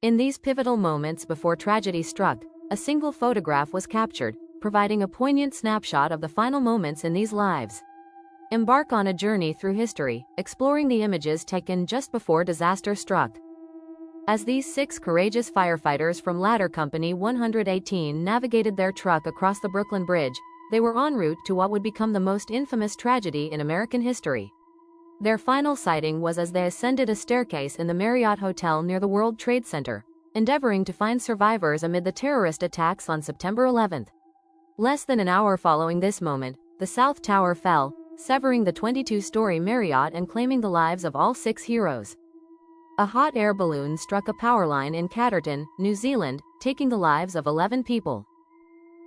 In these pivotal moments before tragedy struck, a single photograph was captured, providing a poignant snapshot of the final moments in these lives. Embark on a journey through history, exploring the images taken just before disaster struck. As these 6 courageous firefighters from Ladder Company 118 navigated their truck across the Brooklyn Bridge, they were en route to what would become the most infamous tragedy in American history. Their final sighting was as they ascended a staircase in the Marriott Hotel near the World Trade Center, endeavoring to find survivors amid the terrorist attacks on September 11. Less than an hour following this moment, the South Tower fell, severing the 22-story Marriott and claiming the lives of all 6 heroes. A hot air balloon struck a power line in Catterton, New Zealand, taking the lives of 11 people.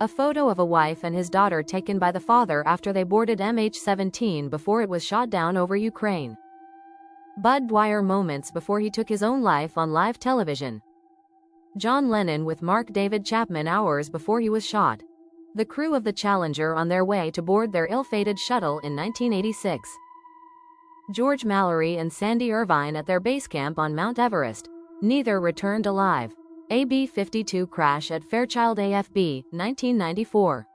A photo of a wife and his daughter taken by the father after they boarded MH17 before it was shot down over Ukraine. Bud Dwyer moments before he took his own life on live television. John Lennon with Mark David Chapman hours before he was shot. The crew of the Challenger on their way to board their ill-fated shuttle in 1986. George Mallory and Sandy Irvine at their base camp on Mount Everest. Neither returned alive. A B-52 crash at Fairchild AFB, 1994.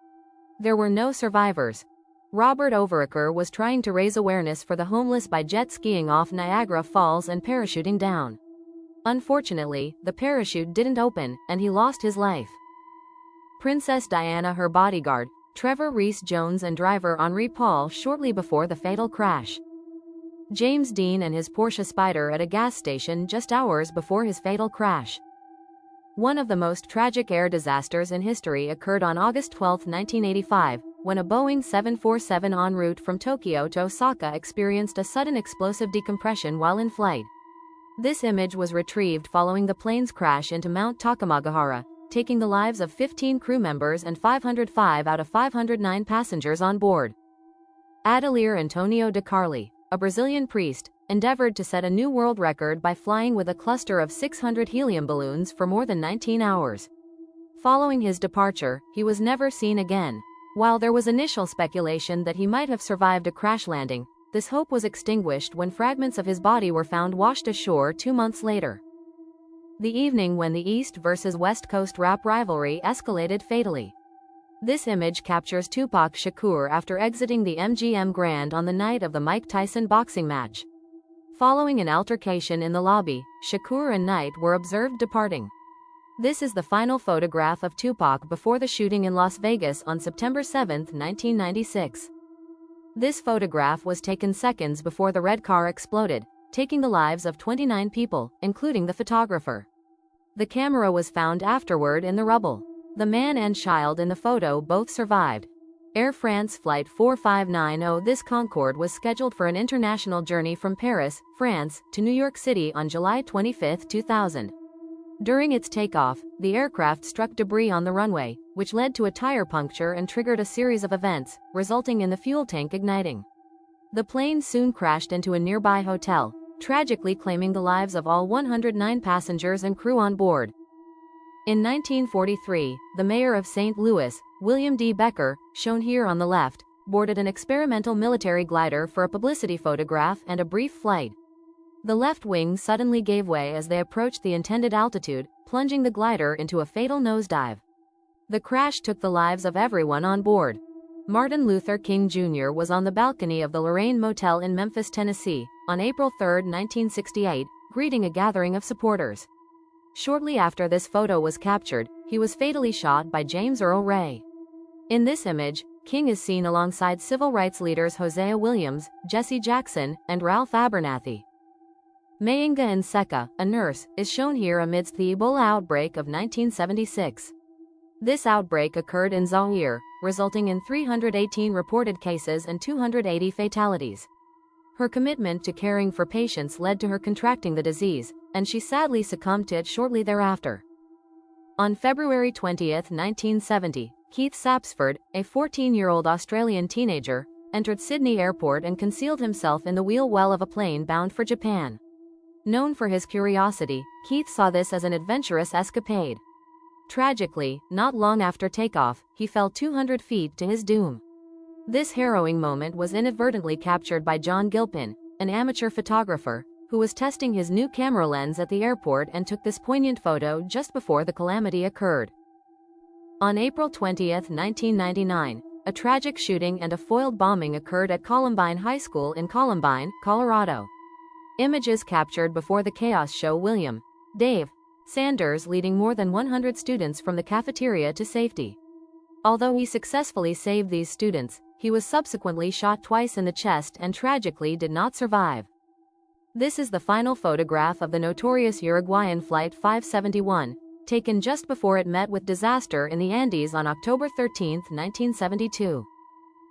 There were no survivors. Robert Overacker was trying to raise awareness for the homeless by jet skiing off Niagara Falls and parachuting down. Unfortunately, the parachute didn't open, and he lost his life. Princess Diana, her bodyguard, Trevor Rees-Jones and driver Henri Paul shortly before the fatal crash. James Dean and his Porsche Spyder at a gas station just hours before his fatal crash. One of the most tragic air disasters in history occurred on August 12, 1985, when a Boeing 747 en route from Tokyo to Osaka experienced a sudden explosive decompression while in flight. This image was retrieved following the plane's crash into Mount Takamagahara, taking the lives of 15 crew members and 505 out of 509 passengers on board. Adelier Antonio de Carli, a Brazilian priest, endeavored to set a new world record by flying with a cluster of 600 helium balloons for more than 19 hours. Following his departure, he was never seen again. While there was initial speculation that he might have survived a crash landing, this hope was extinguished when fragments of his body were found washed ashore 2 months later. The evening when the East versus West Coast rap rivalry escalated fatally. This image captures Tupac Shakur after exiting the MGM Grand on the night of the Mike Tyson boxing match. Following an altercation in the lobby, Shakur and Knight were observed departing. This is the final photograph of Tupac before the shooting in Las Vegas on September 7, 1996. This photograph was taken seconds before the red car exploded, taking the lives of 29 people, including the photographer. The camera was found afterward in the rubble. The man and child in the photo both survived. Air France Flight 4590. This Concorde was scheduled for an international journey from Paris, France, to New York City on July 25, 2000. During its takeoff, the aircraft struck debris on the runway, which led to a tire puncture and triggered a series of events, resulting in the fuel tank igniting. The plane soon crashed into a nearby hotel, tragically claiming the lives of all 109 passengers and crew on board. In 1943, the mayor of St. Louis, William D. Becker, shown here on the left, boarded an experimental military glider for a publicity photograph and a brief flight. The left wing suddenly gave way as they approached the intended altitude, plunging the glider into a fatal nosedive. The crash took the lives of everyone on board. Martin Luther King Jr. was on the balcony of the Lorraine Motel in Memphis, Tennessee, on April 3, 1968, greeting a gathering of supporters. Shortly after this photo was captured, he was fatally shot by James Earl Ray. In this image, King is seen alongside civil rights leaders Hosea Williams, Jesse Jackson, and Ralph Abernathy. Mayinga Nseka, a nurse, is shown here amidst the Ebola outbreak of 1976. This outbreak occurred in Zaire, resulting in 318 reported cases and 280 fatalities. Her commitment to caring for patients led to her contracting the disease, and she sadly succumbed to it shortly thereafter. On February 20, 1970, Keith Sapsford, a 14-year-old Australian teenager, entered Sydney Airport and concealed himself in the wheel well of a plane bound for Japan. Known for his curiosity, Keith saw this as an adventurous escapade. Tragically, not long after takeoff, he fell 200 feet to his doom. This harrowing moment was inadvertently captured by John Gilpin, an amateur photographer, who was testing his new camera lens at the airport and took this poignant photo just before the calamity occurred. On April 20, 1999, a tragic shooting and a foiled bombing occurred at Columbine High School in Columbine, Colorado. Images captured before the chaos show William Dave Sanders leading more than 100 students from the cafeteria to safety. Although he successfully saved these students, he was subsequently shot twice in the chest and tragically did not survive. This is the final photograph of the notorious Uruguayan Flight 571, taken just before it met with disaster in the Andes on October 13, 1972.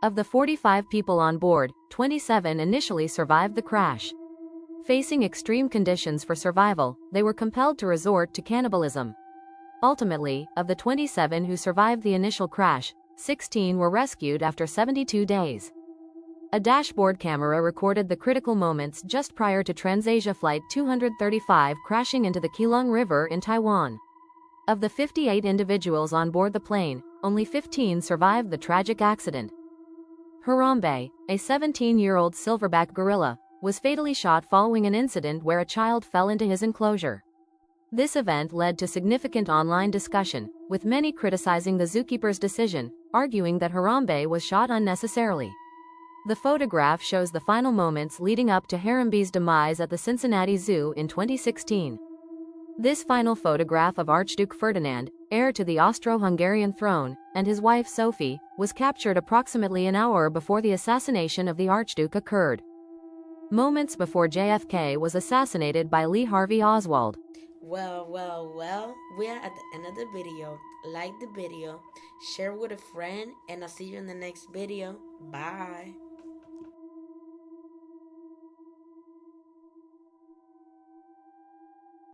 Of the 45 people on board, 27 initially survived the crash. Facing extreme conditions for survival, they were compelled to resort to cannibalism. Ultimately, of the 27 who survived the initial crash, 16 were rescued after 72 days. A dashboard camera recorded the critical moments just prior to TransAsia Flight 235 crashing into the Keelung River in Taiwan. Of the 58 individuals on board the plane, only 15 survived the tragic accident. Harambe, a 17-year-old silverback gorilla, was fatally shot following an incident where a child fell into his enclosure. This event led to significant online discussion, with many criticizing the zookeeper's decision, arguing that Harambe was shot unnecessarily. The photograph shows the final moments leading up to Harambe's demise at the Cincinnati Zoo in 2016. This final photograph of Archduke Ferdinand, heir to the Austro-Hungarian throne, and his wife Sophie, was captured approximately an hour before the assassination of the Archduke occurred. Moments before JFK was assassinated by Lee Harvey Oswald. Well, we are at the end of the video. Like the video, share with a friend, and I'll see you in the next video. Bye.